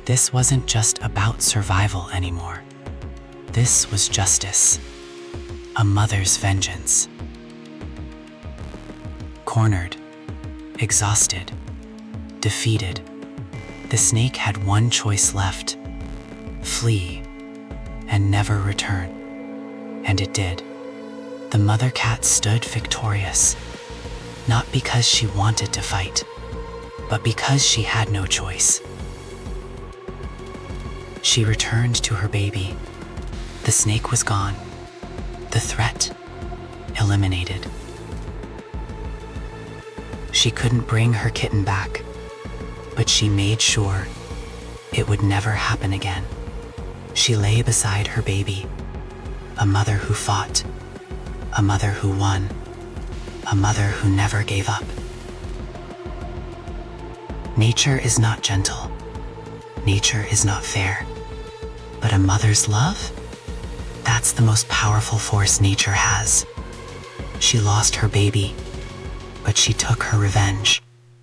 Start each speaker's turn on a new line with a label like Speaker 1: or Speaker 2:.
Speaker 1: This wasn't just about survival anymore. This was justice. A mother's vengeance. Cornered, exhausted, defeated, the snake had one choice left: flee and never return. And it did. The mother cat stood victorious, not because she wanted to fight, but because she had no choice. She returned to her baby. The snake was gone. The threat eliminated. She couldn't bring her kitten back, but she made sure it would never happen again. She lay beside her baby, a mother who fought, a mother who won, a mother who never gave up. Nature is not gentle. Nature is not fair. But a mother's love? That's the most powerful force nature has. She lost her baby, but she took her revenge.